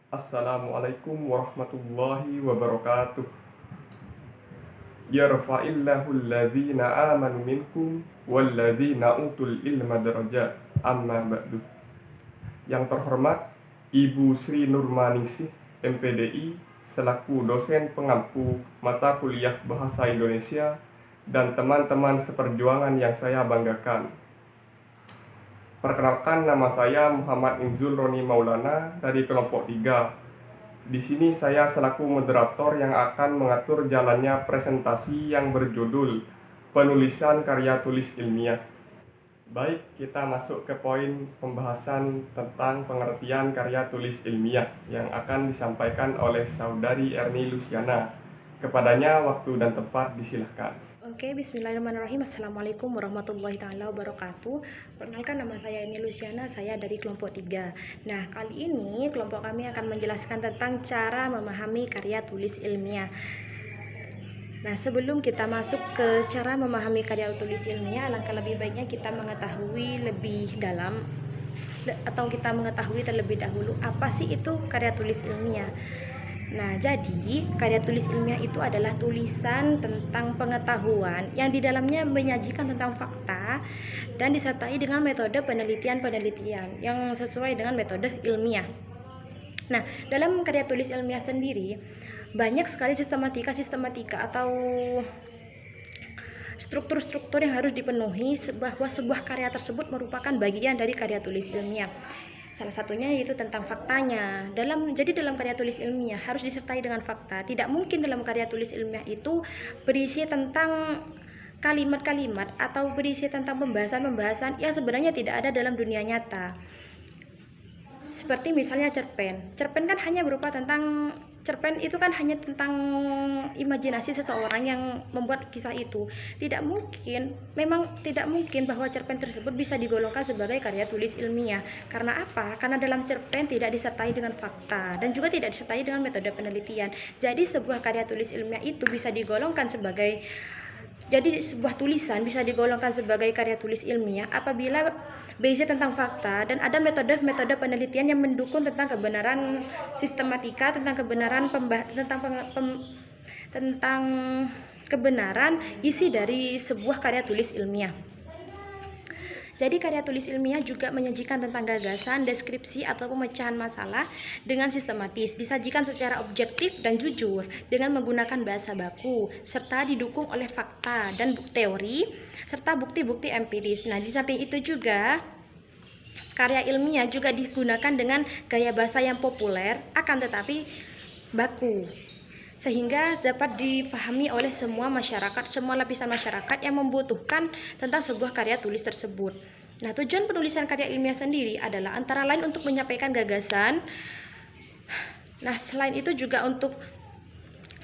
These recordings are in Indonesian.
Assalamualaikum warahmatullahi wabarakatuh. Yarfa'illahu alladhina amanu minkum walladhina utul ilma darajat. Amma ba'du. Yang terhormat Ibu Sri Nurmaningsih, MPDI, selaku dosen pengampu mata kuliah Bahasa Indonesia, dan teman-teman seperjuangan yang saya banggakan. Perkenalkan, nama saya Muhammad Inzul Roni Maulana dari kelompok 3. Di sini saya selaku moderator yang akan mengatur jalannya presentasi yang berjudul Penulisan Karya Tulis Ilmiah. Baik, kita masuk ke poin pembahasan tentang pengertian karya tulis ilmiah yang akan disampaikan oleh Saudari Erni Luciana. Kepadanya waktu dan tempat disilahkan. Oke, bismillahirrahmanirrahim. Assalamualaikum warahmatullahi wabarakatuh. Perkenalkan, nama saya Erni Luciana, saya dari kelompok 3. Nah, kali ini kelompok kami akan menjelaskan tentang cara memahami karya tulis ilmiah. Nah, sebelum kita masuk ke cara memahami karya tulis ilmiah, alangkah lebih baiknya kita mengetahui lebih dalam atau kita mengetahui terlebih dahulu apa sih itu karya tulis ilmiah. Nah, jadi karya tulis ilmiah itu adalah tulisan tentang pengetahuan yang di dalamnya menyajikan tentang fakta dan disertai dengan metode penelitian-penelitian yang sesuai dengan metode ilmiah. Nah, dalam karya tulis ilmiah sendiri banyak sekali sistematika atau struktur-struktur yang harus dipenuhi bahwa sebuah karya tersebut merupakan bagian dari karya tulis ilmiah. Salah satunya yaitu tentang faktanya. Jadi dalam karya tulis ilmiah harus disertai dengan fakta. Tidak mungkin dalam karya tulis ilmiah itu berisi tentang kalimat-kalimat atau berisi tentang pembahasan-pembahasan yang sebenarnya tidak ada dalam dunia nyata. Seperti misalnya cerpen. Cerpen itu kan hanya tentang imajinasi seseorang yang membuat kisah itu. Memang tidak mungkin bahwa cerpen tersebut bisa digolongkan sebagai karya tulis ilmiah. Karena apa? Karena dalam cerpen tidak disertai dengan fakta dan juga tidak disertai dengan metode penelitian. Jadi sebuah karya tulis ilmiah itu sebuah tulisan bisa digolongkan sebagai karya tulis ilmiah apabila berisi tentang fakta dan ada metode-metode penelitian yang mendukung tentang kebenaran sistematika, tentang kebenaran isi dari sebuah karya tulis ilmiah. Jadi karya tulis ilmiah juga menyajikan tentang gagasan, deskripsi atau pemecahan masalah dengan sistematis, disajikan secara objektif dan jujur dengan menggunakan bahasa baku, serta didukung oleh fakta dan teori, serta bukti-bukti empiris. Nah, di samping itu juga karya ilmiah juga digunakan dengan gaya bahasa yang populer, akan tetapi baku, sehingga dapat dipahami oleh semua lapisan masyarakat yang membutuhkan tentang sebuah karya tulis tersebut. Nah, tujuan penulisan karya ilmiah sendiri adalah antara lain untuk menyampaikan gagasan. Nah, selain itu juga untuk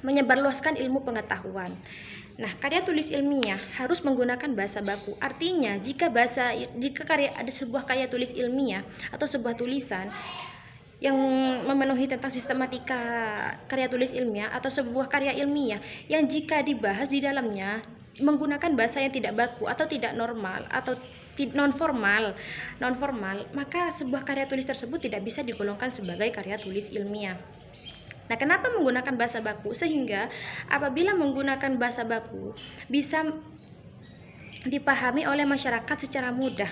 menyebarluaskan ilmu pengetahuan. Nah, karya tulis ilmiah harus menggunakan bahasa baku. Artinya, jika ada sebuah karya tulis ilmiah atau sebuah tulisan yang memenuhi tentang sistematika karya tulis ilmiah atau sebuah karya ilmiah yang jika dibahas di dalamnya menggunakan bahasa yang tidak baku atau tidak normal atau non formal, maka sebuah karya tulis tersebut tidak bisa digolongkan sebagai karya tulis ilmiah. Nah, kenapa menggunakan bahasa baku? Sehingga apabila menggunakan bahasa baku bisa dipahami oleh masyarakat secara mudah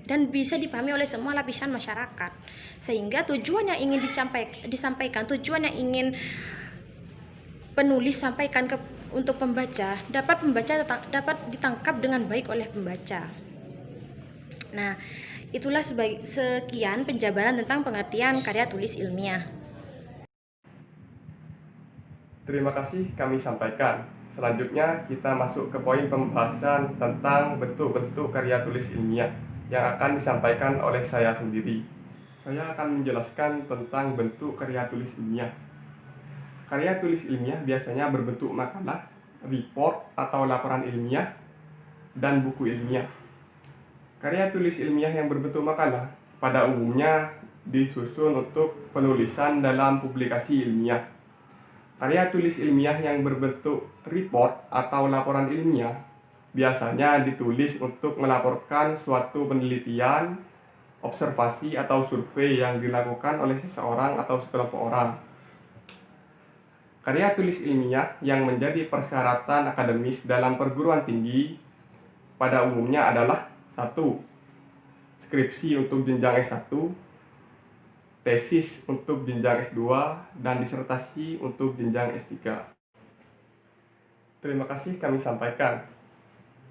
dan bisa dipahami oleh semua lapisan masyarakat, sehingga tujuan yang ingin disampaikan, tujuan yang ingin penulis sampaikan untuk pembaca dapat ditangkap dengan baik oleh pembaca. Nah, itulah sekian penjabaran tentang pengertian karya tulis ilmiah. Terima kasih kami sampaikan. Selanjutnya kita masuk ke poin pembahasan tentang bentuk-bentuk karya tulis ilmiah yang akan disampaikan oleh saya sendiri. Saya akan menjelaskan tentang bentuk karya tulis ilmiah. Karya tulis ilmiah biasanya berbentuk makalah, report atau laporan ilmiah, dan buku ilmiah. Karya tulis ilmiah yang berbentuk makalah pada umumnya disusun untuk penulisan dalam publikasi ilmiah. Karya tulis ilmiah yang berbentuk report atau laporan ilmiah biasanya ditulis untuk melaporkan suatu penelitian, observasi atau survei yang dilakukan oleh seseorang atau sekelompok orang. Karya tulis ilmiah yang menjadi persyaratan akademis dalam perguruan tinggi pada umumnya adalah 1. Skripsi untuk jenjang S1, tesis untuk jenjang S2, dan disertasi untuk jenjang S3. Terima kasih kami sampaikan.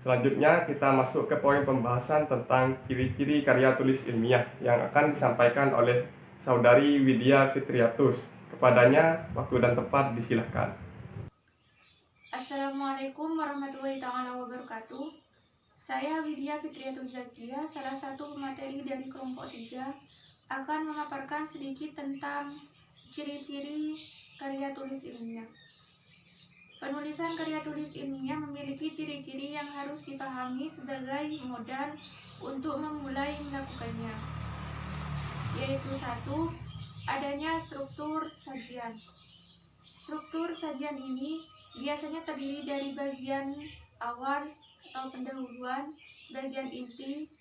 Selanjutnya kita masuk ke poin pembahasan tentang ciri-ciri karya tulis ilmiah yang akan disampaikan oleh Saudari Widya Fitriatus. Kepadanya waktu dan tempat disilahkan. Assalamualaikum warahmatullahi wabarakatuh. Saya Widya Fitriatus Zakia, salah satu pemateri dari kelompok 3, akan memaparkan sedikit tentang ciri-ciri karya tulis ilmiah. Penulisan karya tulis ilmiah memiliki ciri-ciri yang harus dipahami sebagai modal untuk memulai melakukannya, yaitu 1. Adanya struktur sajian. Struktur sajian ini biasanya terdiri dari bagian awal atau pendahuluan, bagian inti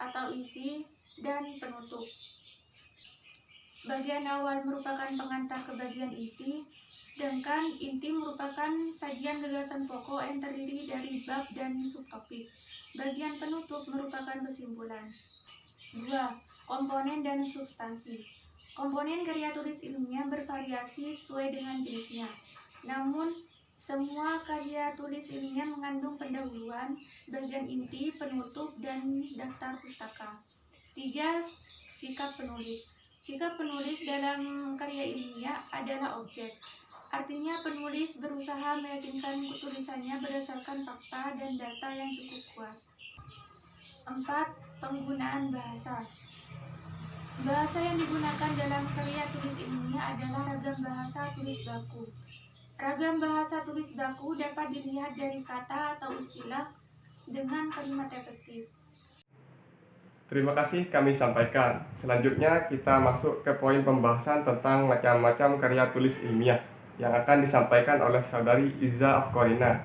atau isi, dan penutup. Bagian awal merupakan pengantar ke bagian inti, sedangkan inti merupakan sajian gagasan pokok yang terdiri dari bab dan subtopik. Bagian penutup merupakan kesimpulan. 2. Komponen dan substansi. Komponen karya tulis ilmiah bervariasi sesuai dengan jenisnya. Namun, semua karya tulis ilmiah mengandung pendahuluan, bagian inti, penutup, dan daftar pustaka. 3. Sikap penulis. Sikap penulis dalam karya ilmiah adalah objek. Artinya penulis berusaha meyakinkan tulisannya berdasarkan fakta dan data yang cukup kuat. 4. Penggunaan bahasa. Bahasa yang digunakan dalam karya tulis ilmiah adalah ragam bahasa tulis baku. Ragam bahasa tulis baku dapat dilihat dari kata atau istilah dengan kalimat efektif. Terima kasih kami sampaikan. Selanjutnya kita masuk ke poin pembahasan tentang macam-macam karya tulis ilmiah yang akan disampaikan oleh Saudari Iza Afkorina.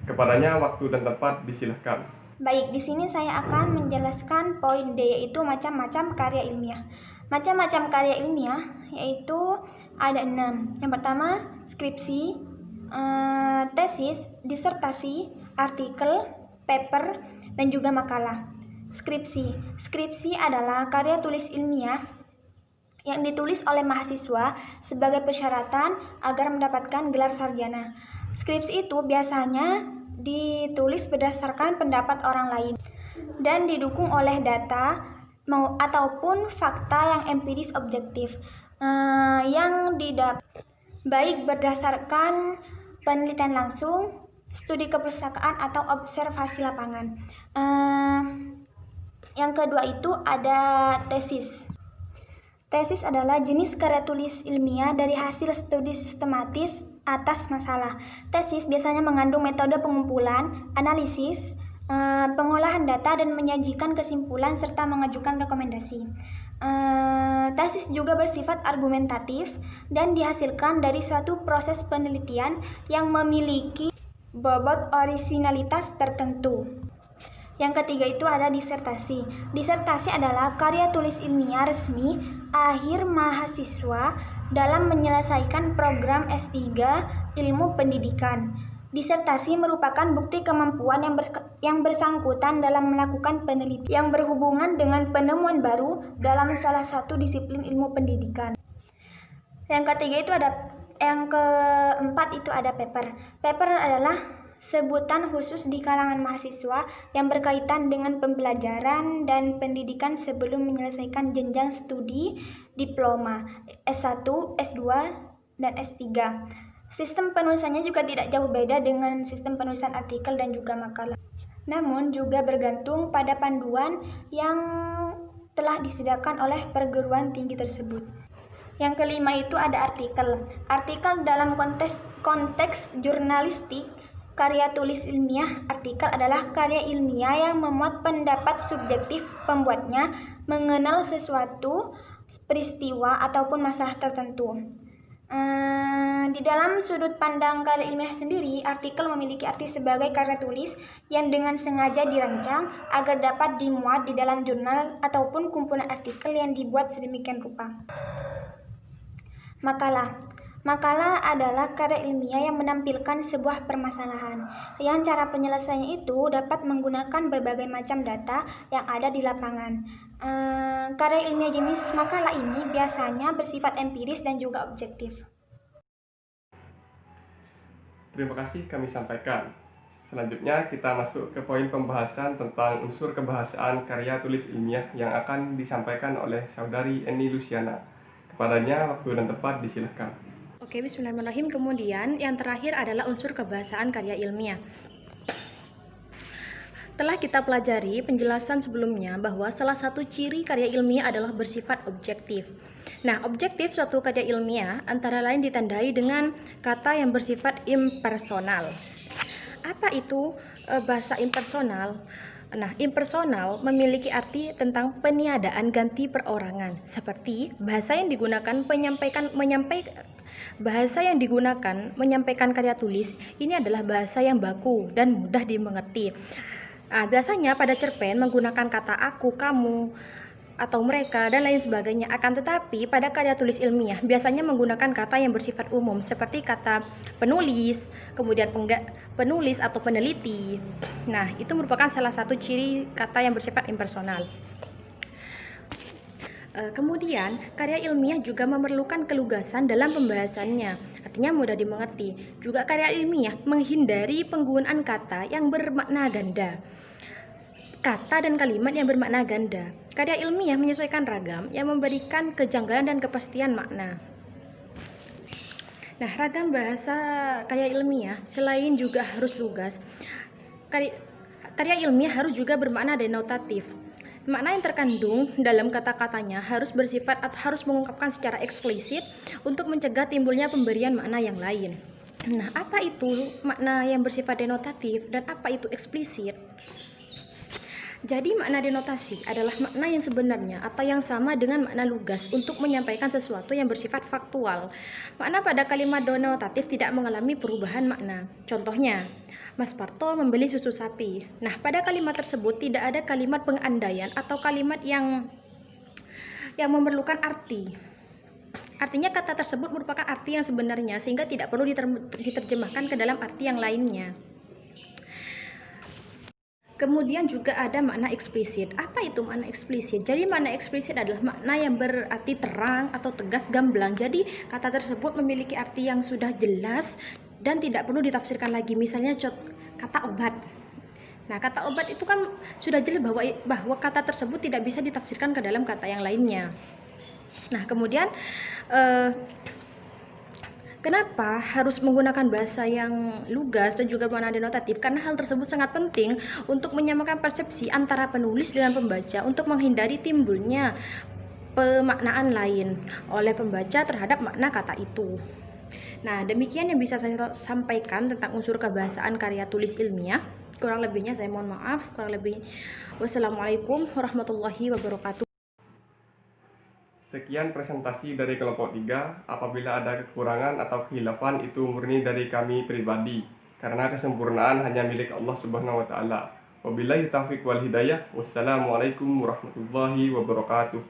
Kepadanya waktu dan tempat disilahkan. Baik, di sini saya akan menjelaskan poin D, yaitu macam-macam karya ilmiah. Macam-macam karya ilmiah yaitu ada 6. Yang pertama, skripsi, tesis, disertasi, artikel, paper, dan juga makalah. Skripsi adalah karya tulis ilmiah yang ditulis oleh mahasiswa sebagai persyaratan agar mendapatkan gelar sarjana. Skripsi itu biasanya ditulis berdasarkan pendapat orang lain dan didukung oleh data ataupun fakta yang empiris objektif yang didapat baik berdasarkan penelitian langsung, studi keperpustakaan atau observasi lapangan. Yang kedua itu ada tesis. Tesis adalah jenis karya tulis ilmiah dari hasil studi sistematis atas masalah. Tesis biasanya mengandung metode pengumpulan, analisis, pengolahan data, dan menyajikan kesimpulan serta mengajukan rekomendasi. Tesis juga bersifat argumentatif dan dihasilkan dari suatu proses penelitian yang memiliki bobot orisinalitas tertentu. Yang ketiga itu ada disertasi. Disertasi adalah karya tulis ilmiah resmi akhir mahasiswa dalam menyelesaikan program S3 Ilmu Pendidikan. Disertasi merupakan bukti kemampuan yang bersangkutan dalam melakukan penelitian yang berhubungan dengan penemuan baru dalam salah satu disiplin ilmu pendidikan. Yang keempat itu ada paper. Paper adalah sebutan khusus di kalangan mahasiswa yang berkaitan dengan pembelajaran dan pendidikan sebelum menyelesaikan jenjang studi diploma S1, S2, dan S3. Sistem penulisannya juga tidak jauh beda dengan sistem penulisan artikel dan juga makalah. Namun juga bergantung pada panduan yang telah disediakan oleh perguruan tinggi tersebut. Yang kelima itu ada artikel. Artikel dalam konteks jurnalistik, karya tulis ilmiah. Artikel adalah karya ilmiah yang memuat pendapat subjektif pembuatnya mengenal sesuatu peristiwa ataupun masalah tertentu. Di dalam sudut pandang karya ilmiah sendiri, artikel memiliki arti sebagai karya tulis yang dengan sengaja dirancang agar dapat dimuat di dalam jurnal ataupun kumpulan artikel yang dibuat sedemikian rupa. Makalah adalah karya ilmiah yang menampilkan sebuah permasalahan, yang cara penyelesaiannya itu dapat menggunakan berbagai macam data yang ada di lapangan. Karya ilmiah jenis makalah ini biasanya bersifat empiris dan juga objektif. Terima kasih kami sampaikan. Selanjutnya kita masuk ke poin pembahasan tentang unsur kebahasaan karya tulis ilmiah yang akan disampaikan oleh Saudari Eni Luciana. Kepadanya waktu dan tempat disilahkan. Oke, bismillahirrahmanirrahim. Kemudian yang terakhir adalah unsur kebahasaan karya ilmiah. Telah kita pelajari penjelasan sebelumnya bahwa salah satu ciri karya ilmiah adalah bersifat objektif. Nah, objektif suatu karya ilmiah antara lain ditandai dengan kata yang bersifat impersonal. Apa itu bahasa impersonal? Nah, impersonal memiliki arti tentang peniadaan ganti perorangan, seperti bahasa yang digunakan menyampaikan karya tulis ini adalah bahasa yang baku dan mudah dimengerti. Biasanya pada cerpen menggunakan kata aku, kamu, atau mereka, dan lain sebagainya. Akan tetapi pada karya tulis ilmiah biasanya menggunakan kata yang bersifat umum seperti kata penulis, kemudian penulis atau peneliti. Nah, itu merupakan salah satu ciri kata yang bersifat impersonal. Kemudian, karya ilmiah juga memerlukan kelugasan dalam pembahasannya, artinya mudah dimengerti. Juga karya ilmiah menghindari penggunaan kata yang bermakna ganda. Kata dan kalimat yang bermakna ganda. Karya ilmiah menyesuaikan ragam yang memberikan kejanggalan dan kepastian makna. Nah, ragam bahasa karya ilmiah selain juga harus lugas, karya ilmiah harus juga bermakna denotatif. Makna yang terkandung dalam kata-katanya harus bersifat atau harus mengungkapkan secara eksplisit untuk mencegah timbulnya pemberian makna yang lain. Nah, apa itu makna yang bersifat denotatif dan apa itu eksplisit? Jadi makna denotasi adalah makna yang sebenarnya atau yang sama dengan makna lugas untuk menyampaikan sesuatu yang bersifat faktual. Makna pada kalimat denotatif tidak mengalami perubahan makna. Contohnya, Mas Parto membeli susu sapi. Nah, pada kalimat tersebut tidak ada kalimat pengandaian atau kalimat yang memerlukan arti. Artinya kata tersebut merupakan arti yang sebenarnya sehingga tidak perlu diterjemahkan ke dalam arti yang lainnya. Kemudian juga ada makna eksplisit. Apa itu makna eksplisit? Jadi makna eksplisit adalah makna yang berarti terang atau tegas, gamblang. Jadi kata tersebut memiliki arti yang sudah jelas dan tidak perlu ditafsirkan lagi. Misalnya kata obat. Nah, kata obat itu kan sudah jelas bahwa kata tersebut tidak bisa ditafsirkan ke dalam kata yang lainnya. Nah, kemudian kenapa harus menggunakan bahasa yang lugas dan juga makna denotatif? Karena hal tersebut sangat penting untuk menyamakan persepsi antara penulis dengan pembaca untuk menghindari timbulnya pemaknaan lain oleh pembaca terhadap makna kata itu. Nah, demikian yang bisa saya sampaikan tentang unsur kebahasaan karya tulis ilmiah. Kurang lebihnya saya mohon maaf. Wassalamualaikum warahmatullahi wabarakatuh. Sekian presentasi dari kelompok 3. Apabila ada kekurangan atau khilafan itu murni dari kami pribadi, karena kesempurnaan hanya milik Allah Subhanahu wa taala. Wabillahi taufiq wal hidayah. Wassalamualaikum warahmatullahi wabarakatuh.